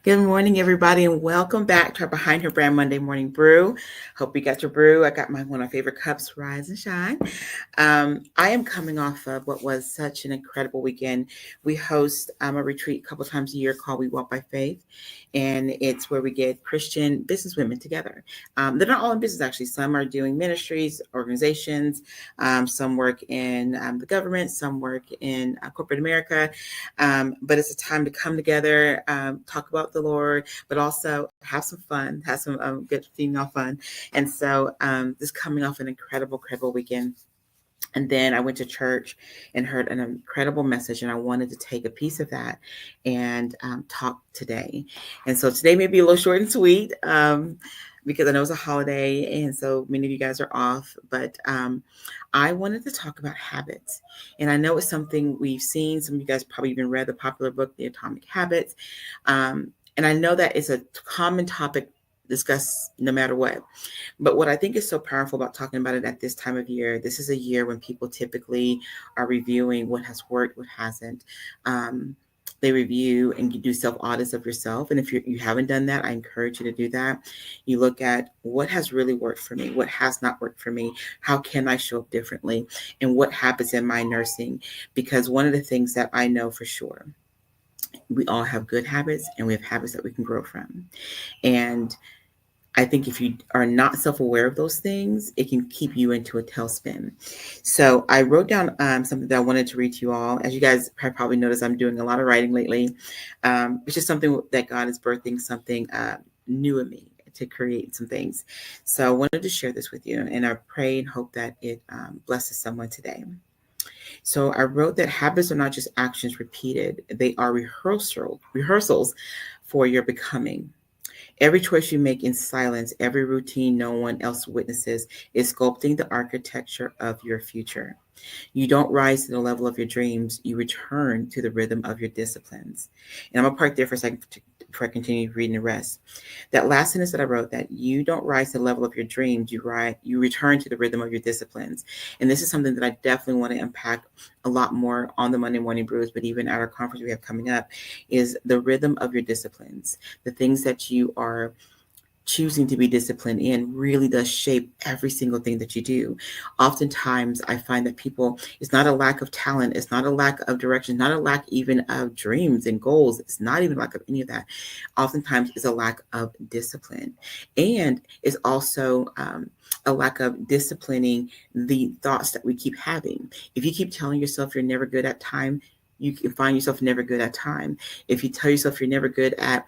Good morning, everybody, and welcome back to our Behind Her Brand Monday Morning Brew. Hope you got your brew. I got one of my favorite cups, Rise and Shine. I am coming off of what was such an incredible weekend. We host a retreat a couple times a year called We Walk by Faith, and it's where we get Christian businesswomen together. They're not all in business, actually. Some are doing ministries, organizations. Some work in the government. Some work in corporate America. But it's a time to come together, talk about the Lord, but also have some fun, have some good female fun. And so this coming off an incredible weekend. And then I went to church and heard an incredible message, and I wanted to take a piece of that and talk today. And so today may be a little short and sweet because I know it's a holiday, and so many of you guys are off. But I wanted to talk about habits. And I know it's something we've seen. Some of you guys probably even read the popular book, The Atomic Habits. And I know that it's a common topic discussed no matter what. But what I think is so powerful about talking about it at this time of year, this is a year when people typically are reviewing what has worked, what hasn't. They review and you do self-audits of yourself. And if you haven't done that, I encourage you to do that. You look at what has really worked for me, what has not worked for me, how can I show up differently, and what happens in my nursing. Because one of the things that I know for sure, we all have good habits and we have habits that we can grow from. And I think if you are not self-aware of those things, it can keep you into a tailspin. So I wrote down something that I wanted to read to you all. As you guys have probably noticed, I'm doing a lot of writing lately. It's just something that God is birthing something new in me to create some things. So I wanted to share this with you, and I pray and hope that it blesses someone today. So I wrote that habits are not just actions repeated, they are rehearsals for your becoming. Every choice you make in silence, every routine no one else witnesses, is sculpting the architecture of your future. You don't rise to the level of your dreams, you return to the rhythm of your disciplines. And I'm going to park there for a second before I continue reading the rest. That last sentence that I wrote, that you don't rise to the level of your dreams, you return to the rhythm of your disciplines. And this is something that I definitely want to unpack a lot more on the Monday Morning Brews, but even at our conference we have coming up, is the rhythm of your disciplines. The things that you are choosing to be disciplined in really does shape every single thing that you do. Oftentimes, I find that it's not a lack of talent, it's not a lack of direction, not a lack even of dreams and goals, it's not even a lack of any of that. Oftentimes, it's a lack of discipline. And it's also a lack of disciplining the thoughts that we keep having. If you keep telling yourself you're never good at time, you can find yourself never good at time. If you tell yourself you're never good at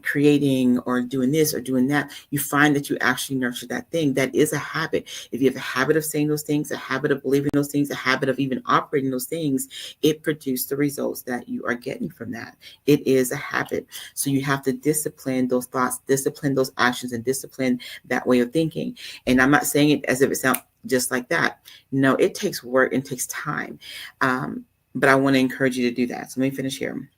creating or doing this or doing that, you find that you actually nurture that thing. That is a habit. If you have a habit of saying those things, a habit of believing those things, a habit of even operating those things, it produces the results that you are getting from that. It is a habit. So you have to discipline those thoughts, discipline those actions, and discipline that way of thinking. And I'm not saying it as if it sounds just like that. No, it takes work and takes time. But I want to encourage you to do that. So let me finish here.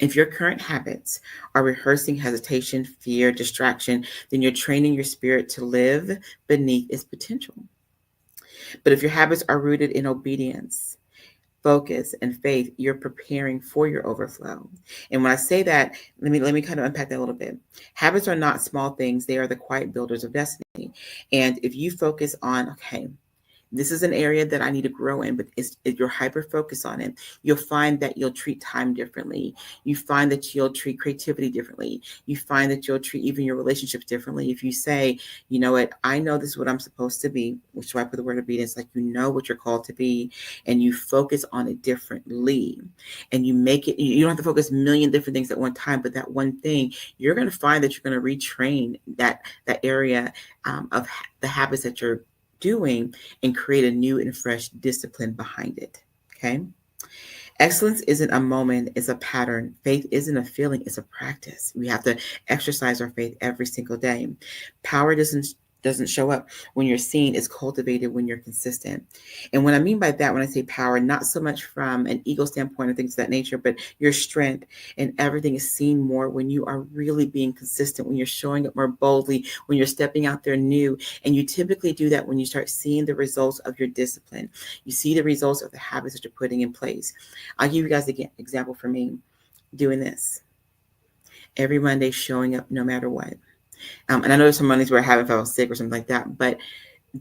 If your current habits are rehearsing hesitation, fear, distraction, then you're training your spirit to live beneath its potential. But if your habits are rooted in obedience, focus, and faith, you're preparing for your overflow. And when I say that, let me kind of unpack that a little bit. Habits are not small things, they are the quiet builders of destiny. And if you focus on, okay, this is an area that I need to grow in, but if you're hyper focused on it, you'll find that you'll treat time differently. You find that you'll treat creativity differently. You find that you'll treat even your relationships differently. If you say, you know what, I know this is what I'm supposed to be, which is why I put the word obedience, like you know what you're called to be, and you focus on it differently. And you make it, you don't have to focus a million different things at one time, but that one thing, you're going to find that you're going to retrain that area of the habits that you're doing and create a new and fresh discipline behind it. Okay. Excellence isn't a moment, it's a pattern. Faith isn't a feeling, it's a practice. We have to exercise our faith every single day. Power doesn't show up when you're seen, it's cultivated when you're consistent. And what I mean by that, when I say power, not so much from an ego standpoint or things of that nature, but your strength and everything is seen more when you are really being consistent, when you're showing up more boldly, when you're stepping out there new. And you typically do that when you start seeing the results of your discipline. You see the results of the habits that you're putting in place. I'll give you guys an example for me doing this. every Monday showing up no matter what. And I know there's some Mondays where I haven't felt sick or something like that, but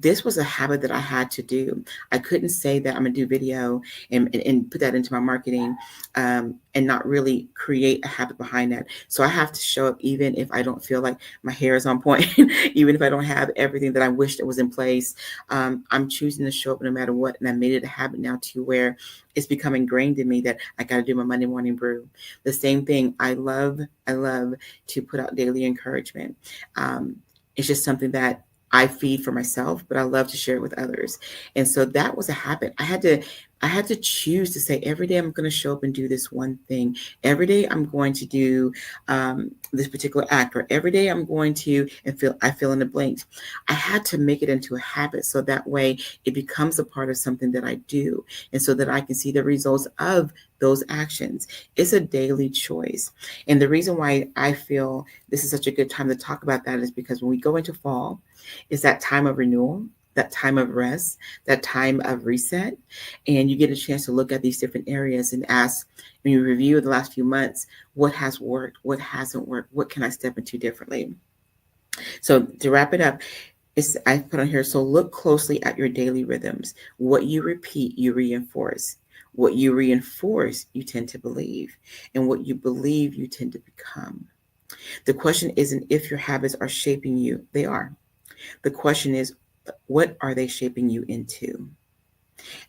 this was a habit that I had to do. I couldn't say that I'm gonna do video and put that into my marketing and not really create a habit behind that. So I have to show up even if I don't feel like my hair is on point, even if I don't have everything that I wish that was in place. I'm choosing to show up no matter what. And I made it a habit now to where it's become ingrained in me that I got to do my Monday morning brew. The same thing. I love to put out daily encouragement. It's just something that I feed for myself, but I love to share it with others. And so that was a habit. I had to choose to say every day I'm going to show up and do this one thing. Every day I'm going to do this particular act, or every day I'm going to I fill in the blanks. I had to make it into a habit so that way it becomes a part of something that I do, and so that I can see the results of those actions. It's a daily choice. And the reason why I feel this is such a good time to talk about that is because when we go into fall, it's that time of renewal, that time of rest, that time of reset. And you get a chance to look at these different areas and ask, when you review the last few months, what has worked, what hasn't worked, what can I step into differently? So to wrap it up, I put on here, so look closely at your daily rhythms. What you repeat, you reinforce. What you reinforce, you tend to believe. And what you believe, you tend to become. The question isn't if your habits are shaping you, they are. The question is, what are they shaping you into?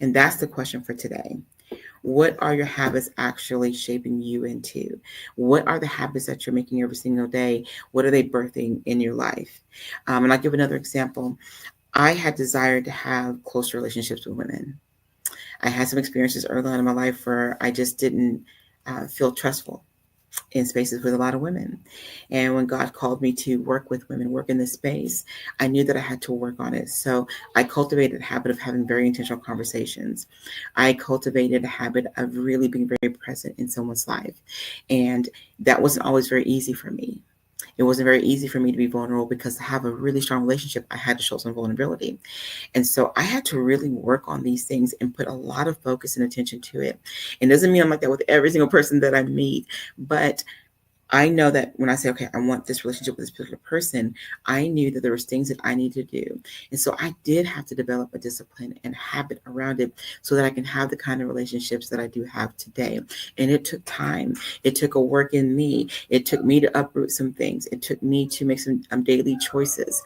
And that's the question for today. What are your habits actually shaping you into? What are the habits that you're making every single day? What are they birthing in your life? And I'll give another example. I had desired to have close relationships with women. I had some experiences early on in my life where I just didn't feel trustful in spaces with a lot of women. And when God called me to work with women, work in this space, I knew that I had to work on it. So I cultivated a habit of having very intentional conversations. I cultivated a habit of really being very present in someone's life. And that wasn't always very easy for me. It wasn't very easy for me to be vulnerable because to have a really strong relationship, I had to show some vulnerability. And so I had to really work on these things and put a lot of focus and attention to it. It doesn't mean I'm like that with every single person that I meet, but I know that when I say, okay, I want this relationship with this particular person, I knew that there was things that I needed to do. And so I did have to develop a discipline and habit around it so that I can have the kind of relationships that I do have today. And it took time. It took a work in me. It took me to uproot some things. It took me to make some daily choices.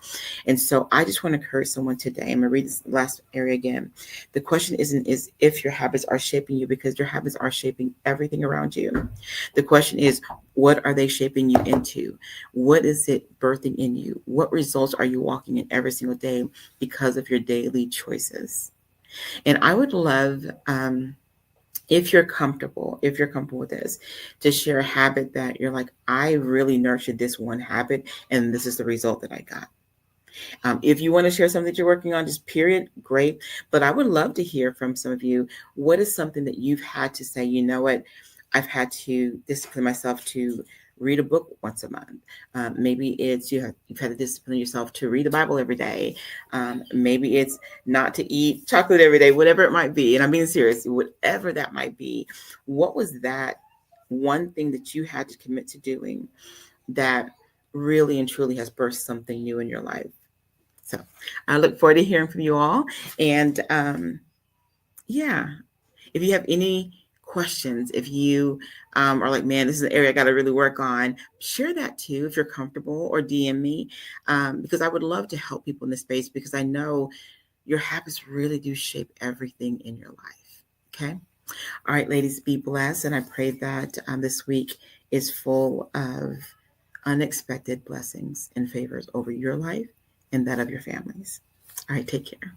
And so I just want to encourage someone today. I'm going to read this last area again. The question is if your habits are shaping you, because your habits are shaping everything around you. The question is, what are they shaping you into? What is it birthing in you? What results are you walking in every single day because of your daily choices? And I would love, if you're comfortable with this, to share a habit that you're like, I really nurtured this one habit, and this is the result that I got. If you want to share something that you're working on, just period, great. But I would love to hear from some of you. What is something that you've had to say, you know what, I've had to discipline myself to read a book once a month. Maybe it's you've had to discipline yourself to read the Bible every day. Maybe it's not to eat chocolate every day, whatever it might be. And I'm being serious, whatever that might be. What was that one thing that you had to commit to doing that really and truly has birthed something new in your life? So I look forward to hearing from you all. And yeah, if you have any questions, if you are like, man, this is an area I got to really work on, share that too if you're comfortable, or DM me, because I would love to help people in this space, because I know your habits really do shape everything in your life. Okay. All right, ladies, be blessed. And I pray that this week is full of unexpected blessings and favors over your life and that of your families. All right, take care.